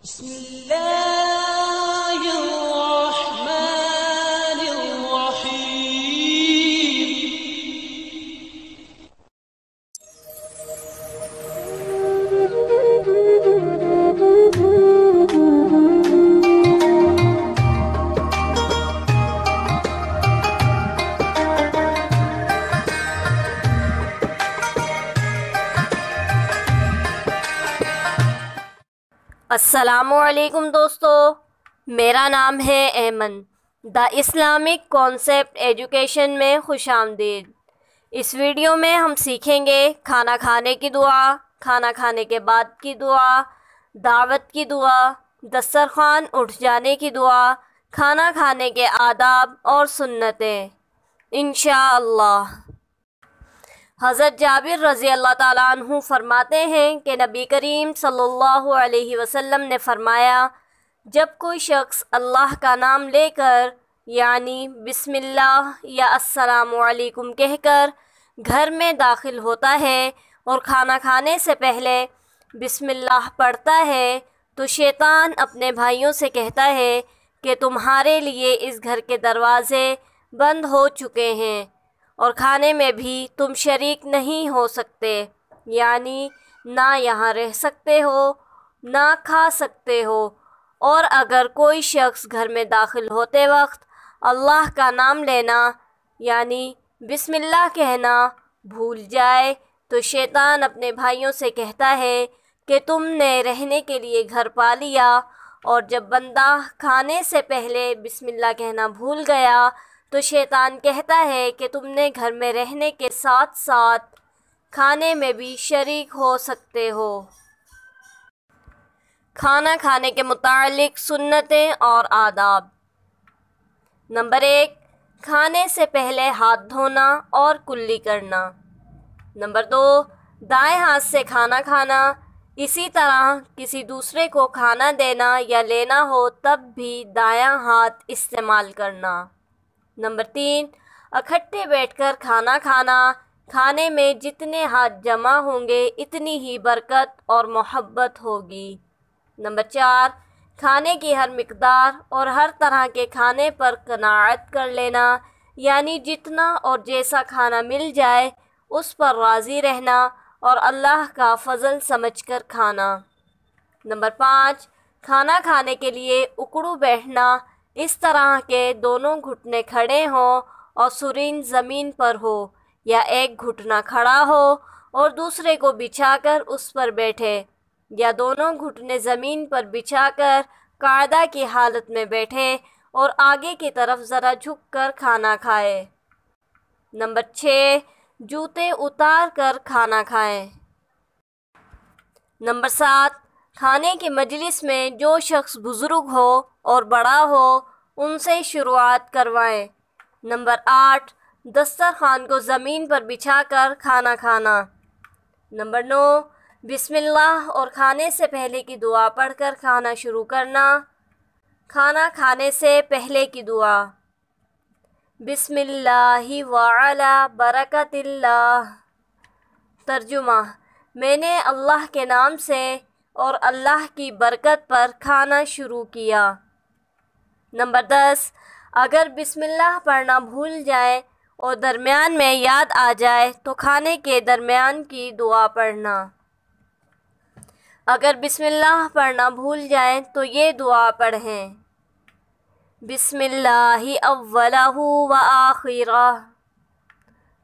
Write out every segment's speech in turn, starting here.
بسم الله الرحمن الرحيم. السلام علیکم دوستو، میرا نام ہے Aiman. The Islamic concept education میں خوش آمدید۔ اس ویڈیو میں ہم سیکھیں گے کھانا کھانے کی دعا، کھانا کھانے کے بعد کی دعا، دعوت کی دعا، دسترخوان اٹھ جانے کی دعا، کھانا کھانے کے آداب اور سنتیں انشاءاللہ۔ حضرت جابر رضی اللہ تعالیٰ عنہ فرماتے ہیں کہ نبی کریم صلی اللہ علیہ وسلم نے فرمایا، جب کوئی شخص اللہ کا نام لے کر یعنی بسم اللہ یا السلام علیکم کہہ کر گھر میں داخل ہوتا ہے اور کھانا کھانے سے پہلے بسم اللہ پڑھتا ہے تو شیطان اپنے بھائیوں سے کہتا ہے کہ تمہارے لیے اس گھر کے دروازے بند ہو چکے ہیں اور کھانے میں بھی تم شریک نہیں ہو سکتے، یعنی نہ یہاں رہ سکتے ہو نہ کھا سکتے ہو۔ اور اگر کوئی شخص گھر میں داخل ہوتے وقت اللہ کا نام لینا یعنی بسم اللہ کہنا بھول جائے تو شیطان اپنے بھائیوں سے کہتا ہے کہ تم نے رہنے کے لیے گھر پا لیا، اور جب بندہ کھانے سے پہلے بسم اللہ کہنا بھول گیا تو شیطان کہتا ہے کہ تم نے گھر میں رہنے کے ساتھ ساتھ کھانے میں بھی شریک ہو سکتے ہو۔ کھانا کھانے کے متعلق سنتیں اور آداب۔ نمبر 1، کھانے سے پہلے ہاتھ دھونا اور کلی کرنا۔ نمبر 2، دائیں ہاتھ سے کھانا کھانا، اسی طرح کسی دوسرے کو کھانا دینا یا لینا ہو تب بھی دایاں ہاتھ استعمال کرنا۔ نمبر 3، اکٹھے بیٹھ کر کھانا کھانا، کھانے میں جتنے ہاتھ جمع ہوں گے اتنی ہی برکت اور محبت ہوگی۔ نمبر 4، کھانے کی ہر مقدار اور ہر طرح کے کھانے پر قناعت کر لینا، یعنی جتنا اور جیسا کھانا مل جائے اس پر راضی رہنا اور اللہ کا فضل سمجھ کر کھانا۔ نمبر 5، کھانا کھانے کے لیے اکڑو بیٹھنا، اس طرح کے دونوں گھٹنے کھڑے ہوں اور سرین زمین پر ہو، یا ایک گھٹنا کھڑا ہو اور دوسرے کو بچھا کر اس پر بیٹھے، یا دونوں گھٹنے زمین پر بچھا کر قاعدہ کی حالت میں بیٹھے اور آگے کی طرف ذرا جھک کر کھانا کھائے۔ نمبر 6، جوتے اتار کر کھانا کھائیں۔ نمبر 7، کھانے کی مجلس میں جو شخص بزرگ ہو اور بڑا ہو ان سے شروعات کروائیں۔ نمبر 8، دسترخوان کو زمین پر بچھا کر کھانا کھانا۔ نمبر 9، بسم اللہ اور کھانے سے پہلے کی دعا پڑھ کر کھانا شروع کرنا۔ کھانا کھانے سے پہلے کی دعا: بسم اللہ وعلی برکت اللہ۔ ترجمہ: میں نے اللہ کے نام سے اور اللہ کی برکت پر کھانا شروع کیا۔ نمبر 10، اگر بسم اللہ پڑھنا بھول جائیں اور درمیان میں یاد آ جائے تو کھانے کے درمیان کی دعا پڑھنا۔ اگر بسم اللہ پڑھنا بھول جائیں تو یہ دعا پڑھیں: بسم اللہ اولہ و آخرہ۔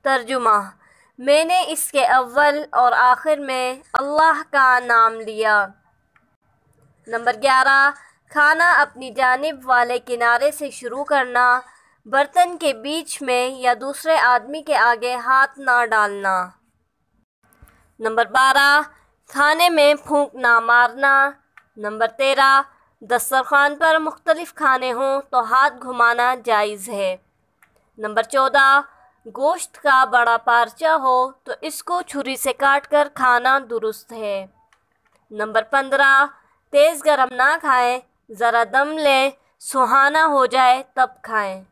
ترجمہ: میں نے اس کے اول اور آخر میں اللہ کا نام لیا۔ نمبر 11، کھانا اپنی جانب والے کنارے سے شروع کرنا، برتن کے بیچ میں یا دوسرے آدمی کے آگے ہاتھ نہ ڈالنا۔ نمبر 12، کھانے میں پھونک نہ مارنا۔ نمبر 13، دسترخوان پر مختلف کھانے ہوں تو ہاتھ گھمانا جائز ہے۔ نمبر 14، گوشت کا بڑا پارچہ ہو تو اس کو چھری سے کاٹ کر کھانا درست ہے۔ نمبر 15، تیز گرم نہ کھائیں، ذرا دم لیں، سہانا ہو جائے تب کھائیں۔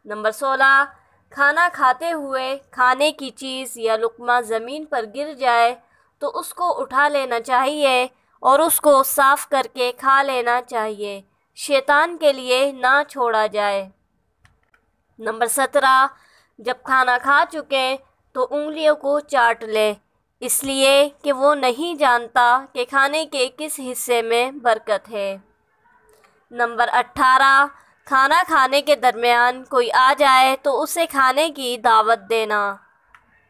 نمبر 16، کھانا کھاتے ہوئے کھانے کی چیز یا لقمہ زمین پر گر جائے تو اس کو اٹھا لینا چاہیے اور اس کو صاف کر کے کھا لینا چاہیے، شیطان کے لیے نہ چھوڑا جائے۔ نمبر 17، جب کھانا کھا چکے تو انگلیوں کو چاٹ لے، اس لیے کہ وہ نہیں جانتا کہ کھانے کے کس حصے میں برکت ہے۔ نمبر 18، کھانا کھانے کے درمیان کوئی آ جائے تو اسے کھانے کی دعوت دینا۔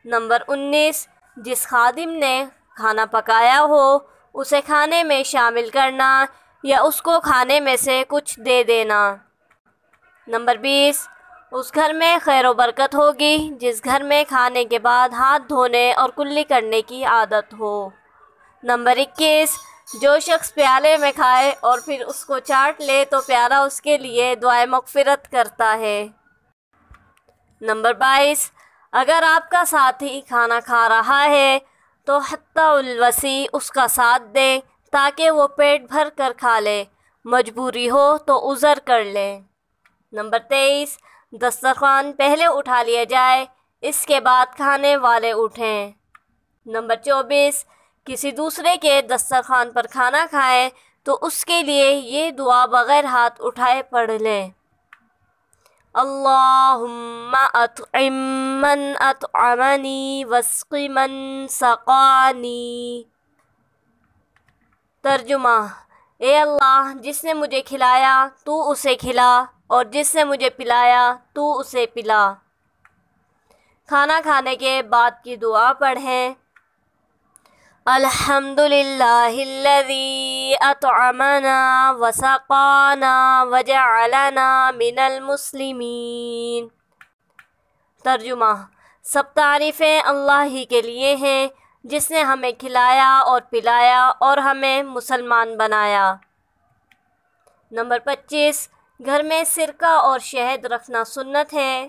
نمبر 19، جس خادم نے کھانا پکایا ہو اسے کھانے میں شامل کرنا یا اس کو کھانے میں سے کچھ دے دینا۔ نمبر 20، اس گھر میں خیر و برکت ہوگی جس گھر میں کھانے کے بعد ہاتھ دھونے اور کلی کرنے کی عادت ہو۔ نمبر 21، جو شخص پیالے میں کھائے اور پھر اس کو چاٹ لے تو پیالہ اس کے لیے دعائے مغفرت کرتا ہے۔ نمبر 22، اگر آپ کا ساتھی کھانا کھا رہا ہے تو حتی الوسع اس کا ساتھ دیں تاکہ وہ پیٹ بھر کر کھا لے، مجبوری ہو تو عذر کر لے۔ نمبر 23، دسترخوان پہلے اٹھا لیا جائے، اس کے بعد کھانے والے اٹھیں۔ نمبر 24، کسی دوسرے کے دسترخوان پر کھانا کھائیں تو اس کے لیے یہ دعا بغیر ہاتھ اٹھائے پڑھ لیں۔ اللہم اطعم من اطعمنی واسق من سقانی۔ ترجمہ، اے اللہ جس نے مجھے کھلایا تو اسے کھلا اور جس نے مجھے پلایا تو اسے پلا۔ کھانا کھانے کے بعد کی دعا پڑھیں۔ الحمدللہ الذی اطعمنا وسقانا وجعلنا من المسلمین۔ ترجمہ، سب تعریفیں اللہ ہی کے لیے ہیں جس نے ہمیں کھلایا اور پلایا اور ہمیں مسلمان بنایا۔ نمبر 25، گھر میں سرکہ اور شہد رکھنا سنت ہے۔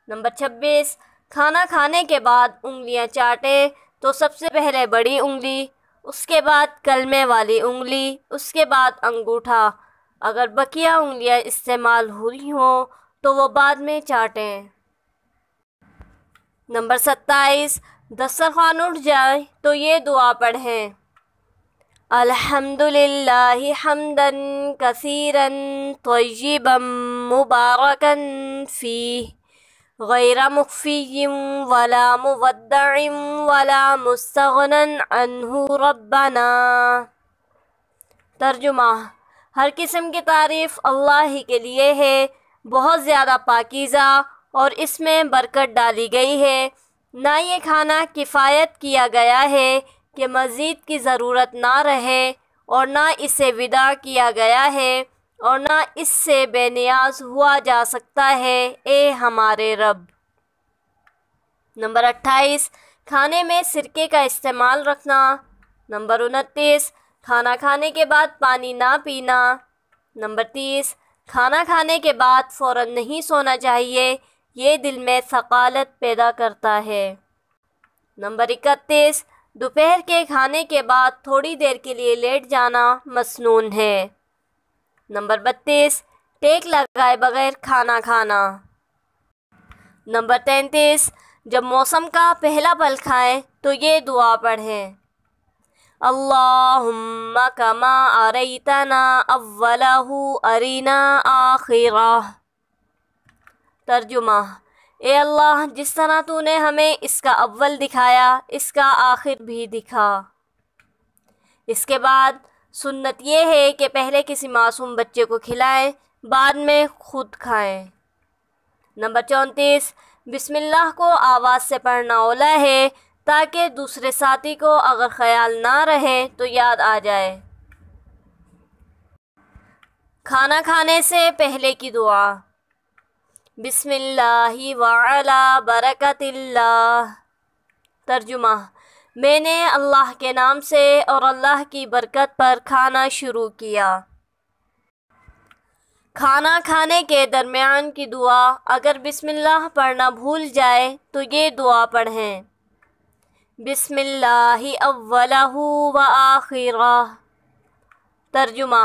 نمبر 26، کھانا کھانے کے بعد انگلیاں چاٹیں تو سب سے پہلے بڑی انگلی، اس کے بعد کلمے والی انگلی، اس کے بعد انگوٹھا۔ اگر بقیہ انگلیاں استعمال ہوئی ہوں تو وہ بعد میں چاٹیں۔ نمبر 27، دسترخوان اٹھ جائے تو یہ دعا پڑھیں۔ الحمدللہ حمدا کثیرا طیبا مبارکا فیہ غیر مخفی ولا مودع ولا مستغنی عنہ ربنا۔ ترجمہ، ہر قسم کی تعریف اللہ ہی کے لیے ہے، بہت زیادہ پاکیزہ اور اس میں برکت ڈالی گئی ہے، نہ یہ کھانا کفایت کیا گیا ہے کہ مزید کی ضرورت نہ رہے اور نہ اسے وداع کیا گیا ہے اور نہ اس سے بے نیاز ہوا جا سکتا ہے، اے ہمارے رب۔ نمبر 28، کھانے میں سرکے کا استعمال رکھنا۔ نمبر 29، کھانا کھانے کے بعد پانی نہ پینا۔ نمبر 30، کھانا کھانے کے بعد فوراً نہیں سونا چاہیے، یہ دل میں ثقالت پیدا کرتا ہے۔ نمبر 31، دوپہر کے کھانے کے بعد تھوڑی دیر کے لیے لیٹ جانا مسنون ہے۔ نمبر 32، ٹیک لگائے بغیر کھانا کھانا۔ نمبر 33، جب موسم کا پہلا پھل کھائیں تو یہ دعا پڑھیں۔ اللہم کما اریتنا اولہ ارینا آخرہ۔ ترجمہ، اے اللہ جس طرح تو نے ہمیں اس کا اول دکھایا اس کا آخر بھی دکھا۔ اس کے بعد سنت یہ ہے کہ پہلے کسی معصوم بچے کو کھلائیں، بعد میں خود کھائیں۔ نمبر 34، بسم اللہ کو آواز سے پڑھنا اولیٰ ہے تاکہ دوسرے ساتھی کو اگر خیال نہ رہے تو یاد آ جائے۔ کھانا کھانے سے پہلے کی دعا۔ بسم اللہ وعلی برکت اللہ۔ ترجمہ، میں نے اللہ کے نام سے اور اللہ کی برکت پر کھانا شروع کیا۔ کھانا کھانے کے درمیان کی دعا، اگر بسم اللہ پڑھنا بھول جائے تو یہ دعا پڑھیں۔ بسم اللہ اولہ و آخرہ۔ ترجمہ،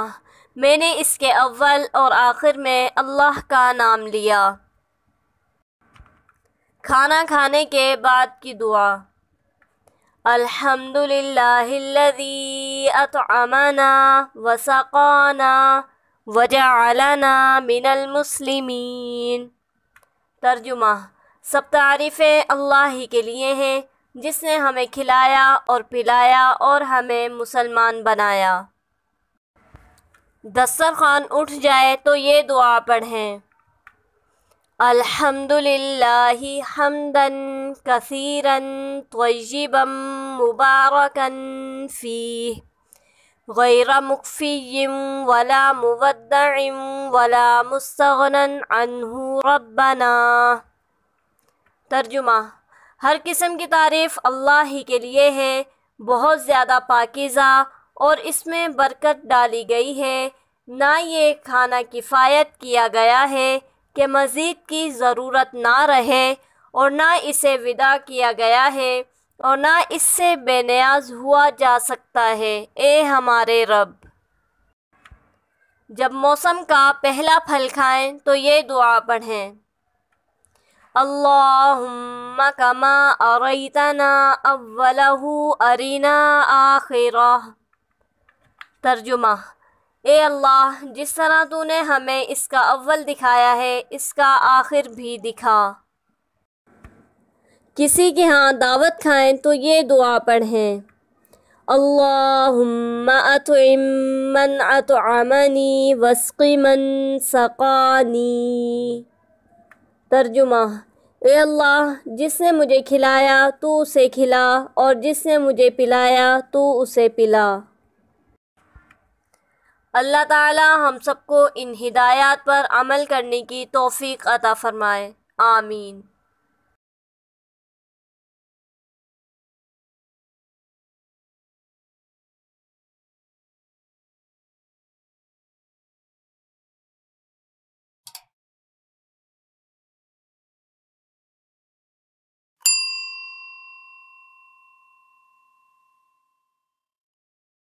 میں نے اس کے اول اور آخر میں اللہ کا نام لیا۔ کھانا کھانے کے بعد کی دعا۔ الحمدللہ الذی اطعمنا وسقانا وجعلنا من المسلمین۔ ترجمہ: سب تعریفیں اللہ ہی کے لیے ہیں جس نے ہمیں کھلایا اور پلایا اور ہمیں مسلمان بنایا۔ دسترخوان اٹھ جائے تو یہ دعا پڑھیں: الحمدللہ حمداً کثیراً طیباً مبارکاً فیہ غیر مکفی ولا مودع ولا مستغنی عنہ ربنا۔ ترجمہ: ہر قسم کی تعریف اللہ ہی کے لیے ہے، بہت زیادہ پاکیزہ، اور اس میں برکت ڈالی گئی ہے، نہ یہ کھانا کفایت کیا گیا ہے کہ مزید کی ضرورت نہ رہے، اور نہ اسے وعدہ کیا گیا ہے اور نہ اس سے بے نیاز ہوا جا سکتا ہے، اے ہمارے رب۔ جب موسم کا پہلا پھل کھائیں تو یہ دعا پڑھیں: اللہم کما اریتنا اولہ ارنا آخرہ۔ ترجمہ: اے اللہ، جس طرح تو نے ہمیں اس کا اول دکھایا ہے، اس کا آخر بھی دکھا۔ کسی کے ہاں دعوت کھائیں تو یہ دعا پڑھیں: اللہم اطعم من اطعمنی واسق من سقانی۔ ترجمہ: اے اللہ، جس نے مجھے کھلایا تو اسے کھلا، اور جس نے مجھے پلایا تو اسے پلا۔ اللہ تعالی ہم سب کو ان ہدایات پر عمل کرنے کی توفیق عطا فرمائے، آمین۔